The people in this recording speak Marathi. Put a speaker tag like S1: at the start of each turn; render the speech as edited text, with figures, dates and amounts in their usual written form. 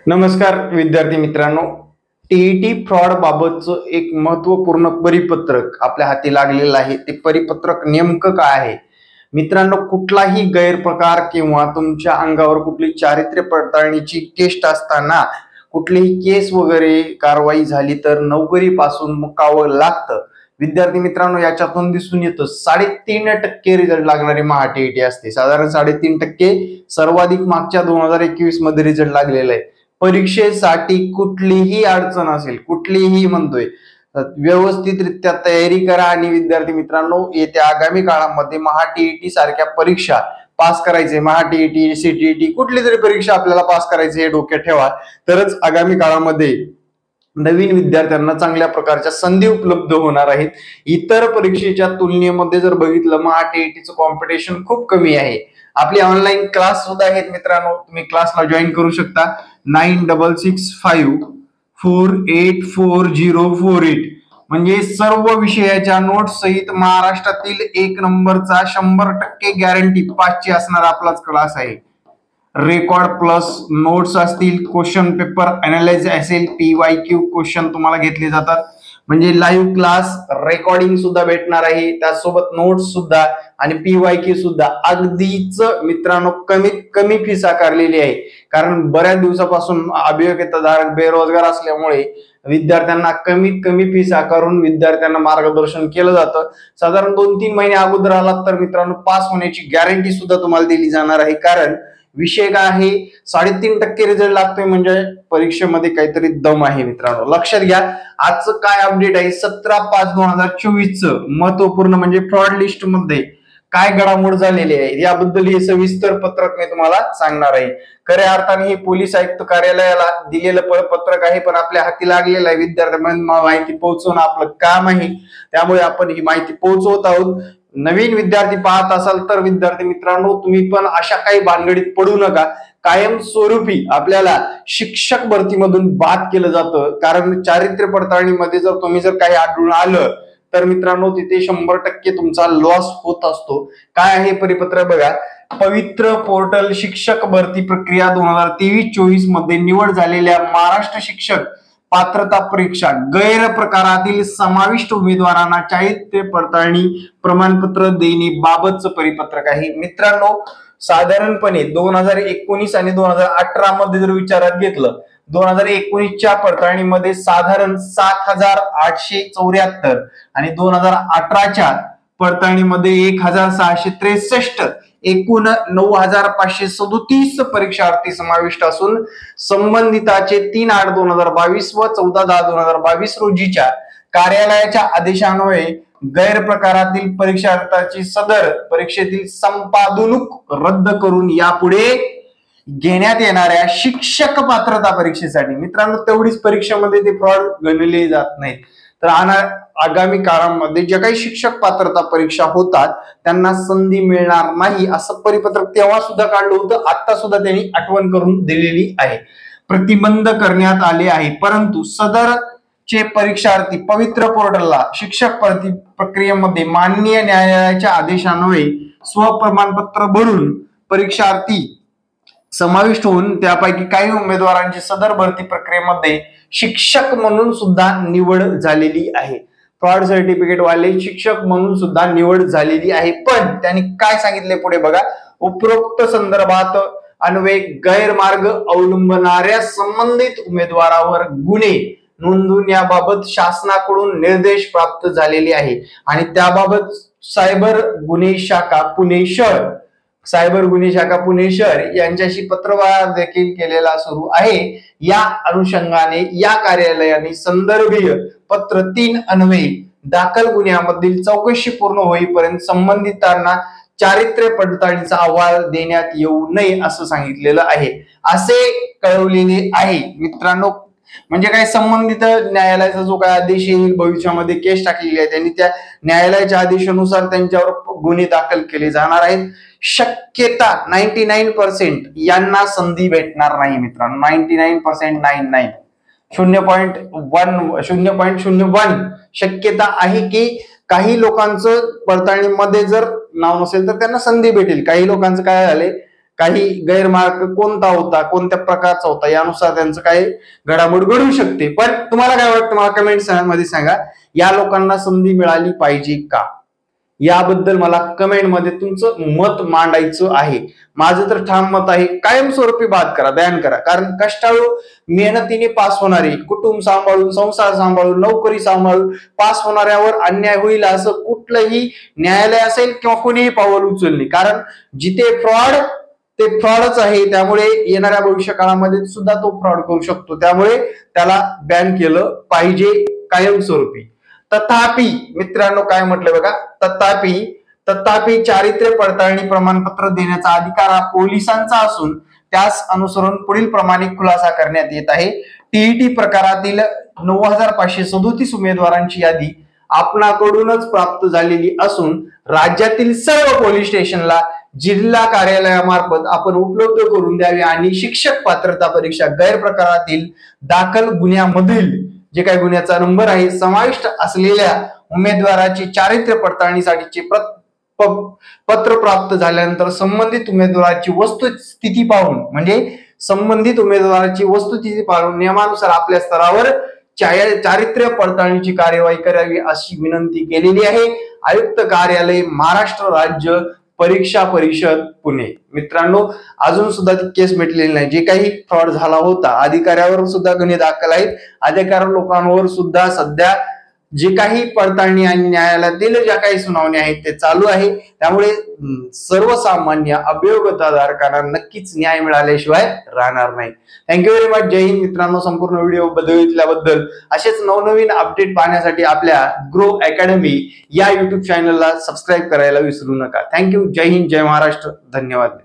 S1: नमस्कार विद्यार्थी मित्रांनो. टीईटी फ्रॉड बाबतचं एक महत्वपूर्ण परिपत्रक आपल्या हाती लागलेलं आहे. ते परिपत्रक नेमकं काय आहे मित्रांनो? कुठलाही गैरप्रकार किंवा तुमच्या अंगावर कुठली चारित्र्य पडताळणीची टेस्ट असताना कुठलीही केस वगैरे कारवाई झाली तर नोकरीपासून मुकावं लागतं. विद्यार्थी मित्रांनो, याच्यातून दिसून येतं 3.5% रिझल्ट लागणारी टीईटी असते. साधारण 3.5% सर्वाधिक मागच्या 2021 मध्ये रिझल्ट लागलेला आहे. परीक्षेसाठी कुठलीही अडचण असेल, कुठलीही म्हणतोय, व्यवस्थितरित्या तयारी करा. आणि विद्यार्थी मित्रांनो, येत्या आगामी काळामध्ये टीईटी सारख्या परीक्षा पास करायचे, टीईटी, सीटीईटी कुठली तरी परीक्षा आपल्याला पास करायची हे डोक्यात ठेवा. तरच आगामी काळामध्ये नवीन विद्यार्थ्यांना चांगल्या प्रकारच्या संधी उपलब्ध होणार आहेत. इतर परीक्षेच्या तुलनेमध्ये जर बघितलं, टीईटीचं कॉम्पिटिशन खूप कमी आहे. आपले ऑनलाईन क्लास सुद्धा आहेत मित्रांनो, तुम्ही क्लासला जॉईन करू शकता. 9665484048 म्हणजे सर्व विषयाच्या नोट्स सहित महाराष्ट्रातील 1 नंबरचा 100% गॅरंटी पासची असणारा आपलाच क्लास आहे. रेकॉर्ड प्लस नोट्स असतील, क्वेश्चन पेपर अनालाइज असेल, PYQ क्वेश्चन तुम्हाला घेतले जातात. म्हणजे लाईव्ह क्लास रेकॉर्डिंग सुद्धा भेटणार आहे, त्यासोबत नोट्स सुद्धा आणि PYQ सुद्धा. अगदीच मित्रांनो कमीत कमी फीस आकारलेली आहे, कारण बऱ्याच दिवसापासून अभियोग्यताधारक बेरोजगार असल्यामुळे विद्यार्थ्यांना कमीत कमी फीस आकारून विद्यार्थ्यांना मार्गदर्शन केलं जातं. साधारण 2-3 महिने अगोदर आलात तर मित्रांनो पास होण्याची गॅरंटी सुद्धा तुम्हाला दिली जाणार आहे. कारण विषय काय आहे, 3.5% रिझल्ट लागतोय म्हणजे परीक्षेमध्ये काहीतरी दम आहे मित्रांनो. लक्षात घ्या, आजचं काय अपडेट आहे 17/5/2024 महत्वपूर्ण म्हणजे फ्रॉड लिस्ट मध्ये काय घडामोड झालेली आहे याबद्दल हे सविस्तर पत्रक मी तुम्हाला सांगणार आहे. खऱ्या अर्थाने हे पोलीस आयुक्त कार्यालयाला दिलेलं पत्रक आहे, पण आपल्या हाती लागलेलं आहे. विद्यार्थ्यांना माहिती पोहोचवणं आपलं काम आहे, त्यामुळे आपण ही माहिती पोहोचवत आहोत. नवीन विद्यार्थी पाहत असाल तर विद्यार्थी मित्रांनो, तुम्ही पण अशा काही भानगडीत पडू नका. कायमस्वरूपी आपल्याला शिक्षक भरतीमधून बाद केलं जातं, कारण चारित्र्य पडताळणीमध्ये जर तुम्ही काही आढळून आलं तर मित्रांनो तिथे 100% तुमचा लॉस होत असतो. काय आहे परिपत्रक बघा. पवित्र पोर्टल शिक्षक भरती प्रक्रिया 2023-24 मध्ये निवड झालेल्या महाराष्ट्र शिक्षक पात्रता परीक्षा गैरप्रकारातील समाविष्ट उमेदवारांना चारित्र्य पडताळणी प्रमाणपत्र देणे बाबतचं परिपत्रक आहे. मित्रांनो, साधारणपणे 2019 आणि 2018 मध्ये जर विचारात घेतलं, 2019च्या पडताळणीमध्ये साधारण 7,874 आणि 2018च्या पडताळणीमध्ये 1,663, एकूण 9,537 परीक्षार्थी समाविष्ट असून संबंधिताचे 3/8/2022 व 14/10/2022 रोजीच्या कार्यालयाच्या आदेशान्वये गैरप्रकारातील परीक्षार्थाची सदर परीक्षेतील संपादनुक रद्द करून यापुढे घेण्यात येणाऱ्या शिक्षक पात्रता परीक्षेसाठी मित्रांनो तेवढीच परीक्षेमध्ये ते फ्रॉड गणले जात नाहीत. तर आगामी काळामध्ये जे काही शिक्षक पात्रता परीक्षा होतात त्यांना संधी मिळणार नाही असं परिपत्रक तेव्हा सुद्धा काढलं होतं, आता सुद्धा त्यांनी आठवण करून दिलेली आहे. प्रतिबंध करण्यात आले आहे, परंतु सदरचे परीक्षार्थी पवित्र पोर्टलला शिक्षक भरती प्रक्रियेमध्ये माननीय न्यायालयाच्या आदेशान्वये स्वप्रमाणपत्र भरून परीक्षार्थी समाविष्ट होऊन त्यापैकी काही उमेदवारांची सदर भरती प्रक्रियेमध्ये शिक्षक म्हणून सुद्धा निवड झालेली आहे. फ्रॉड सर्टिफिकेट वाले शिक्षक म्हणून सुद्धा निवड झालेली आहे. पण त्यांनी काय सांगितले पुढे बघा. उपरोक्त संदर्भात अन्वये गैरमार्ग अवलंबणाऱ्या संबंधित उमेदवारावर गुन्हे नोंदवून याबाबत शासनाकडून निर्देश प्राप्त झालेले आहे आणि त्याबाबत सायबर गुन्हे शाखा पुणे शहर यांच्याशी पत्रव्यवहार देखील केलेला सुरू आहे. या अनुषंगाने या कार्यालयाने संदर्भीय पत्र 3 अन्वये दाखल गुन्ह्यामधील चौकशी पूर्ण होईपर्यंत संबंधितांना चारित्र्य पडताळणीचा अहवाल देण्यात येऊ नये असं सांगितलेलं आहे, असे कळवलेले आहे. मित्रांनो, म्हणजे काय, संबंधित न्यायालयाचा जो काय आदेश येईल भविष्यामध्ये केस टाकलेली आहे त्यांनी त्या न्यायालयाच्या आदेशानुसार त्यांच्यावर गुन्हे दाखल केले जाणार आहेत. शक्यता 99% यांना संधी भेटणार नाही मित्रांनो. 99% 0.01 शक्यता आहे की काही लोकांचं पडताळणीमध्ये जर नाव नसेल तर त्यांना संधी भेटेल. काही लोकांचं काय झालंय, काही गैरमार्ग कोणता होता, कोणत्या प्रकारचा होता, यानुसार त्यांचं काही घडामोड घडू शकते. पण तुम्हाला काय वाटतं मला कमेंट मध्ये सांगा. या लोकांना संधी मिळाली पाहिजे का, याबद्दल मला कमेंट मध्ये तुमचं मत मांडायचं आहे. माझं तर ठाम मत आहे, कायमस्वरूपी बाद करा, बॅन करा. कारण कष्टाळू मेहनतीने पास होणारे, कुटुंब सांभाळून, संसार सांभाळून, नोकरी सांभाळून पास होणाऱ्यावर अन्याय होईल असं कुठलंही न्यायालय असेल किंवा कोणीही पाऊल उचलणे. कारण जिथे फ्रॉड ते फ्रॉडच आहे, त्यामुळे येणाऱ्या भविष्य काळामध्ये सुद्धा तो फ्रॉड करू शकतो. त्यामुळे त्याला बॅन केलं पाहिजे कायमस्वरूपी. तथापि मित्रांनो काय म्हटलंय बघा, तथापि चारित्र्य पडताळणी प्रमाणपत्र देण्याचा अधिकार हा पोलिसांचा असून त्यास अनुसरून पुढील प्रमाणे खुलासा करण्यात येत आहे. टीईटी प्रकारातील 9537 उमेदवारांची यादी आपणाकडूनच प्राप्त झालेली असून राज्यातील सर्व पोलीस स्टेशनला जिल्हा कार्यालयामार्फत आपण उपलब्ध करून द्यावी आणि शिक्षक पात्रता परीक्षा गैरप्रकारातील दाखल गुन्ह्यामधील जे काही गुन्ह्याचा नंबर आहे समाविष्ट असलेल्या उमेदवाराची चारित्र्य पडताळणीसाठीचे पत्र प्राप्त झाल्यानंतर संबंधित उमेदवाराची वस्तुस्थिती पाहून, म्हणजे संबंधित उमेदवाराची वस्तुस्थिती पाहून नियमानुसार आपल्या स्तरावर चारित्र्य पडताळणीची कार्यवाही करावी अशी विनंती केलेली आहे. आयुक्त कार्यालय, महाराष्ट्र राज्य परीक्षा परिषद, पुणे. मित्रांनो अजून सुद्धा ती केस मिटलेली नाही. जे काही फ्रॉड झाला होता अधिकाऱ्यावर सुद्धा गुन्हे दाखल आहेत. अधिकारी लोकांवर सुद्धा सध्या जे काही पडताळणी आणि न्यायालयातील ज्या काही सुनावणी आहेत ते चालू आहे. त्यामुळे सर्वसामान्य अभियोगताधारकांना नक्कीच न्याय मिळाल्याशिवाय राहणार नाही. Thank you very much. जय हिंद मित्रांनो. संपूर्ण व्हिडिओ बघितल्याबद्दल. असेच नवनवीन अपडेट पाहण्यासाठी आपल्या ग्रो अकॅडमी या युट्यूब चॅनलला सबस्क्राईब करायला विसरू नका. थँक्यू. जय हिंद, जय महाराष्ट्र. धन्यवाद.